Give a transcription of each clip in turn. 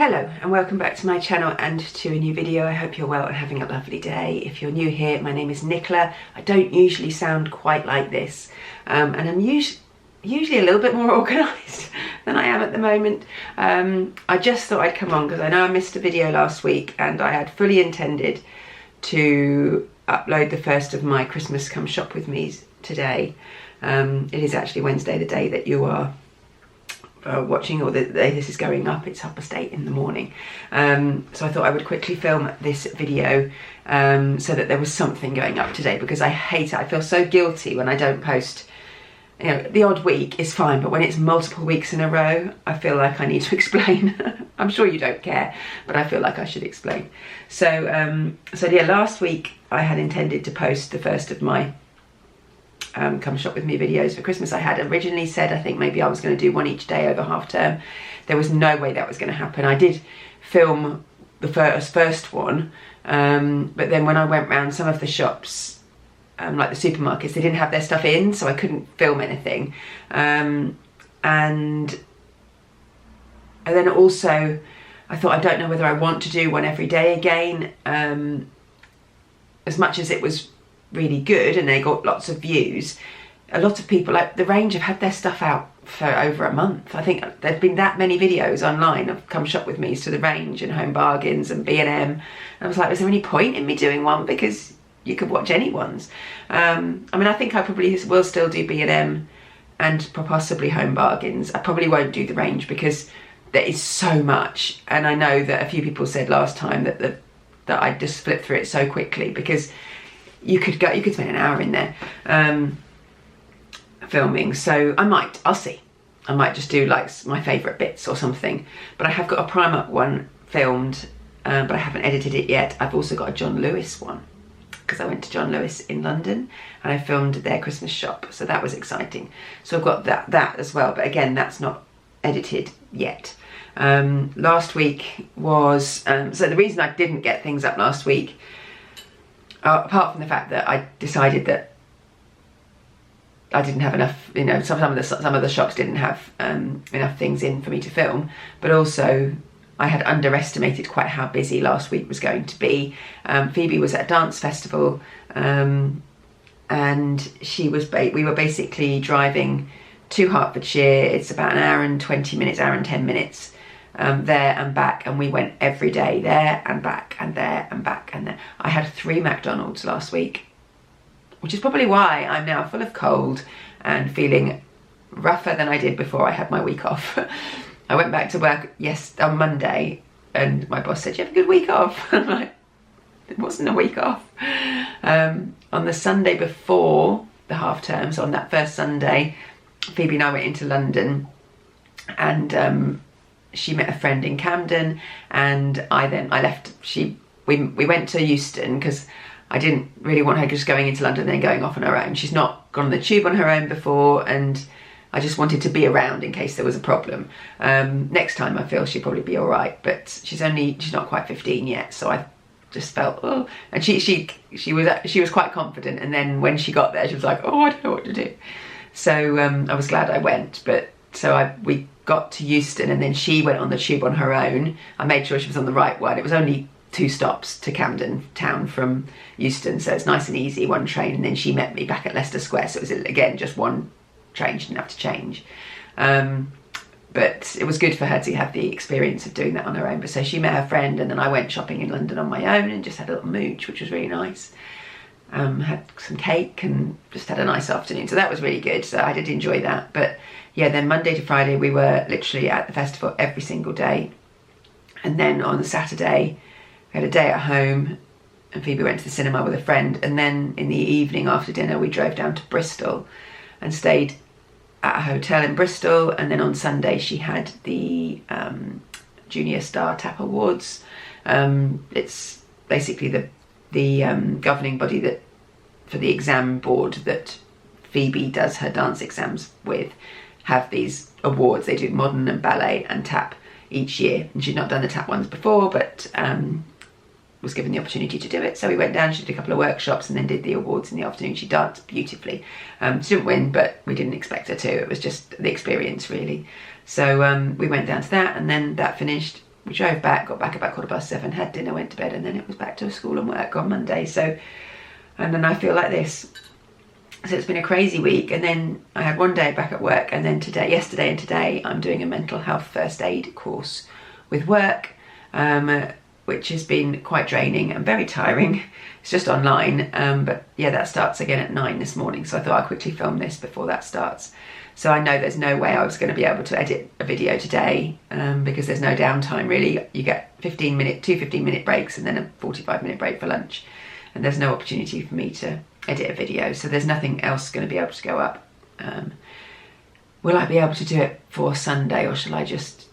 Hello and welcome back to my channel and to a new video. I hope you're well and having a lovely day. If you're new here, my name is Nicola. I don't usually sound quite like this and I'm usually a little bit more organised than I am at the moment. I just thought I'd come on because I know I missed a video last week and I had fully intended to upload the first of my Christmas Come Shop With Me's today. It is actually Wednesday, the day that you are watching, or the day this is going up. It's 8:30 in the morning, so I thought I would quickly film this video so that there was something going up today, because I hate it. I feel so guilty when I don't post. You know, the odd week is fine, but when it's multiple weeks in a row, I feel like I need to explain. I'm sure you don't care, but I feel like I should explain. So yeah, last week I had intended to post the first of my Come Shop With Me videos for Christmas. I had originally said I think maybe I was going to do one each day over half term. There was no way that was going to happen. I did film the first one, but then when I went round some of the shops, like the supermarkets, they didn't have their stuff in, so I couldn't film anything. And then also I thought, I don't know whether I want to do one every day again. As much as it was really good and they got lots of views, a lot of people, like the range, have had their stuff out for over a month. I think there've been that many videos online of Come Shop With Me's to the range and Home Bargains and B&M, and I was like, is there any point in me doing one, because you could watch anyone's. I mean, I think I probably will still do B&M and possibly Home Bargains. I probably won't do the range because there is so much, and I know that a few people said last time that that I just flipped through it so quickly, because you could spend an hour in there filming. So I'll see. I might just do like my favourite bits or something. But I have got a Primark one filmed, but I haven't edited it yet. I've also got a John Lewis one, because I went to John Lewis in London and I filmed their Christmas shop, so that was exciting. So I've got that as well, but again, that's not edited yet. Last week was so the reason I didn't get things up last week, apart from the fact that I decided that I didn't have enough, you know, some of the shops didn't have enough things in for me to film, but also I had underestimated quite how busy last week was going to be. Phoebe was at a dance festival, and we were basically driving to Hertfordshire. It's about an hour and 20 minutes, hour and 10 minutes there and back, and we went every day there and back and there and back and there. I had 3 McDonald's last week, which is probably why I'm now full of cold and feeling rougher than I did before I had my week off. I went back to work on Monday and my boss said, "You have a good week off?" I'm like, it wasn't a week off. On the Sunday before the half term, so on that first Sunday, Phoebe and I went into London, and she met a friend in Camden, and I left. We went to Euston because I didn't really want her just going into London and then going off on her own. She's not gone on the tube on her own before, and I just wanted to be around in case there was a problem. Next time I feel she'll probably be all right, but she's not quite 15 yet, so I just felt, oh. And she was quite confident, and then when she got there, she was like, oh, I don't know what to do. So I was glad I went, but we got to Euston, and then she went on the tube on her own. I made sure she was on the right one. It was only 2 stops to Camden Town from Euston, so it's nice and easy, one train, and then she met me back at Leicester Square, so it was again just one train, she didn't have to change. But it was good for her to have the experience of doing that on her own. But so she met her friend, and then I went shopping in London on my own and just had a little mooch, which was really nice. Had some cake and just had a nice afternoon, so that was really good. So I did enjoy that. But yeah, then Monday to Friday we were literally at the festival every single day, and then on the Saturday we had a day at home, and Phoebe went to the cinema with a friend, and then in the evening after dinner we drove down to Bristol and stayed at a hotel in Bristol. And then on Sunday she had the Junior Star Tap Awards. It's basically the governing body that for the exam board that Phoebe does her dance exams with, have these awards. They do modern and ballet and tap each year, and she'd not done the tap ones before, but was given the opportunity to do it. So we went down, she did a couple of workshops and then did the awards in the afternoon. She danced beautifully. She didn't win, but we didn't expect her to. It was just the experience, really. So we went down to that, and then that finished. we drove back, got back about 7:15, had dinner, went to bed, and then it was back to school and work on Monday. So, and then I feel like this. So it's been a crazy week, and then I had one day back at work, and then yesterday and today, I'm doing a mental health first aid course with work, which has been quite draining and very tiring. It's just online, but yeah, that starts again at 9 this morning, so I thought I'd quickly film this before that starts. So I know there's no way I was going to be able to edit a video today, because there's no downtime really. You get 2 15-minute breaks and then a 45-minute break for lunch, and there's no opportunity for me to edit a video, so there's nothing else going to be able to go up. Will I be able to do it for Sunday, or shall I just...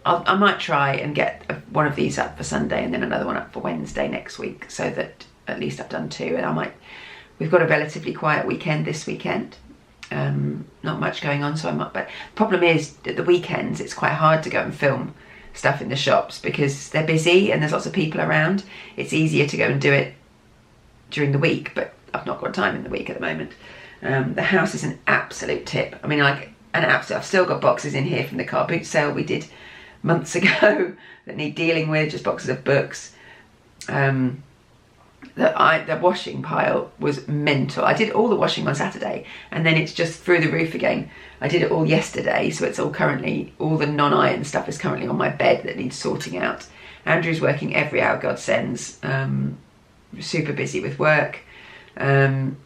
I might try and get one of these up for Sunday and then another one up for Wednesday next week, so that at least I've done 2. And we've got a relatively quiet weekend this weekend, not much going on, so I'm not. But the problem is at the weekends it's quite hard to go and film stuff in the shops because they're busy and there's lots of people around. It's easier to go and do it during the week, but I've not got time in the week at the moment. The house is an absolute tip. I mean, like an absolute. I've still got boxes in here from the car boot sale we did months ago that need dealing with, just boxes of books. The washing pile was mental. I did all the washing on Saturday, and then it's just through the roof again. I did it all yesterday, so it's all the non-iron stuff is currently on my bed that needs sorting out. Andrew's working every hour God sends. Super busy with work, and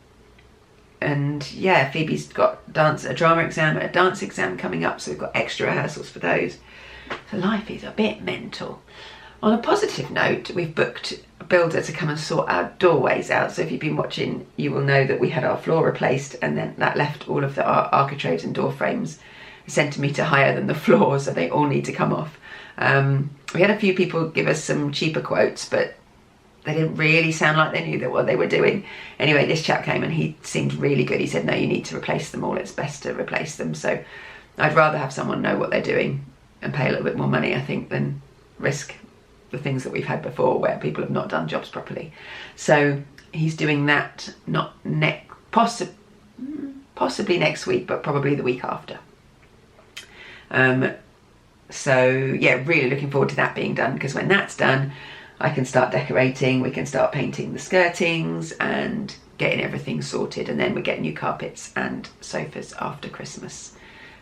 yeah, Phoebe's got a drama exam and a dance exam coming up, so we've got extra rehearsals for those. So life is a bit mental. On a positive note, we've booked a builder to come and sort our doorways out. So if you've been watching, you will know that we had our floor replaced, and then that left all of our architraves and door frames a centimetre higher than the floor, so they all need to come off. We had a few people give us some cheaper quotes, but they didn't really sound like they knew what they were doing. Anyway, this chap came and he seemed really good. He said, no, you need to replace them all. It's best to replace them. So I'd rather have someone know what they're doing and pay a little bit more money, I think, than risk the things that we've had before where people have not done jobs properly. So he's doing that, possibly next week, but probably the week after. So yeah, really looking forward to that being done, because when that's done, I can start decorating, we can start painting the skirtings and getting everything sorted, and then we get new carpets and sofas after Christmas,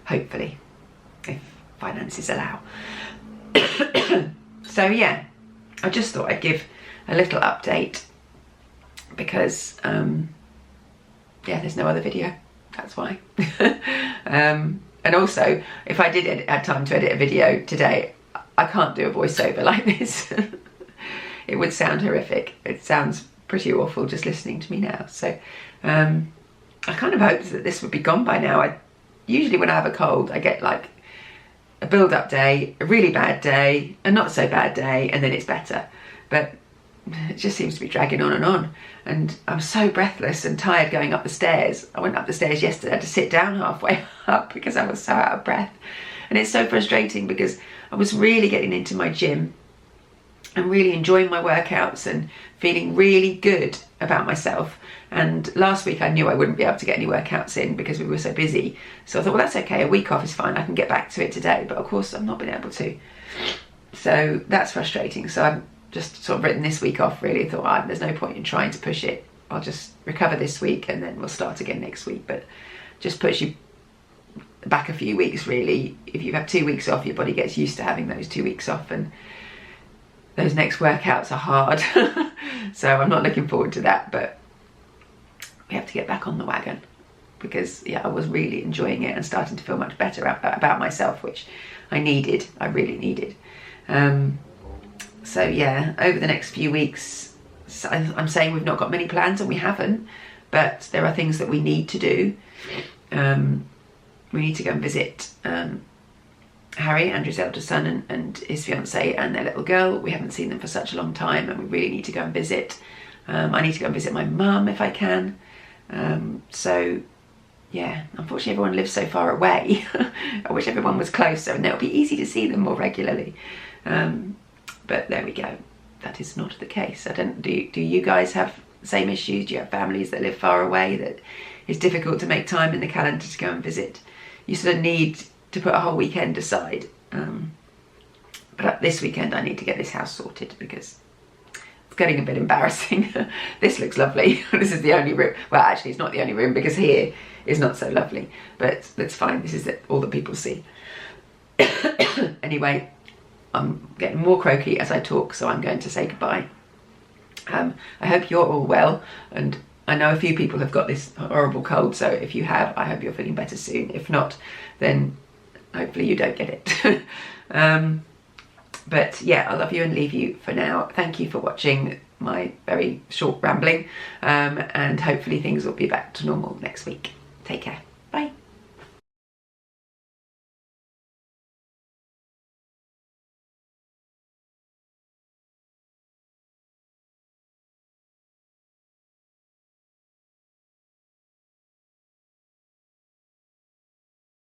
hopefully, if finances allow. So yeah, I just thought I'd give a little update because yeah, there's no other video, that's why. And also, if I did have time to edit a video today, I can't do a voiceover like this. It would sound horrific. It sounds pretty awful just listening to me now. So I kind of hoped that this would be gone by now. Usually when I have a cold, I get like a build-up day, a really bad day, a not so bad day, and then it's better. But it just seems to be dragging on and on. And I'm so breathless and tired going up the stairs. I went up the stairs yesterday, I had to sit down halfway up because I was so out of breath. And it's so frustrating because I was really getting into my gym and really enjoying my workouts and feeling really good about myself. And last week I knew I wouldn't be able to get any workouts in because we were so busy. So I thought, well, that's okay, a week off is fine, I can get back to it today. But of course I've not been able to. So that's frustrating. So I've just sort of written this week off really. Thought, there's no point in trying to push it. I'll just recover this week and then we'll start again next week. But just push you back a few weeks really. If you have 2 weeks off, your body gets used to having those 2 weeks off, and those next workouts are hard. So I'm not looking forward to that, but we have to get back on the wagon because yeah, I was really enjoying it and starting to feel much better about myself, which I really needed. So yeah, over the next few weeks, I'm saying we've not got many plans, and we haven't, but there are things that we need to do. We need to go and visit Harry, Andrew's eldest son, and his fiancée and their little girl. We haven't seen them for such a long time, and we really need to go and visit. I need to go and visit my mum if I can. So yeah, unfortunately everyone lives so far away. I wish everyone was closer and it would be easy to see them more regularly. But there we go. That is not the case. Do you guys have the same issues? Do you have families that live far away that it's difficult to make time in the calendar to go and visit? You sort of need to put a whole weekend aside. But this weekend I need to get this house sorted because it's getting a bit embarrassing. This looks lovely. This is the only room. Well, actually it's not the only room because here is not so lovely, but that's fine. This is all that people see. Anyway, I'm getting more croaky as I talk, so I'm going to say goodbye. I hope you're all well, and I know a few people have got this horrible cold, so if you have, I hope you're feeling better soon. If not, then hopefully you don't get it. But yeah, I love you and leave you for now. Thank you for watching my very short rambling, and hopefully things will be back to normal next week. Take care. Bye.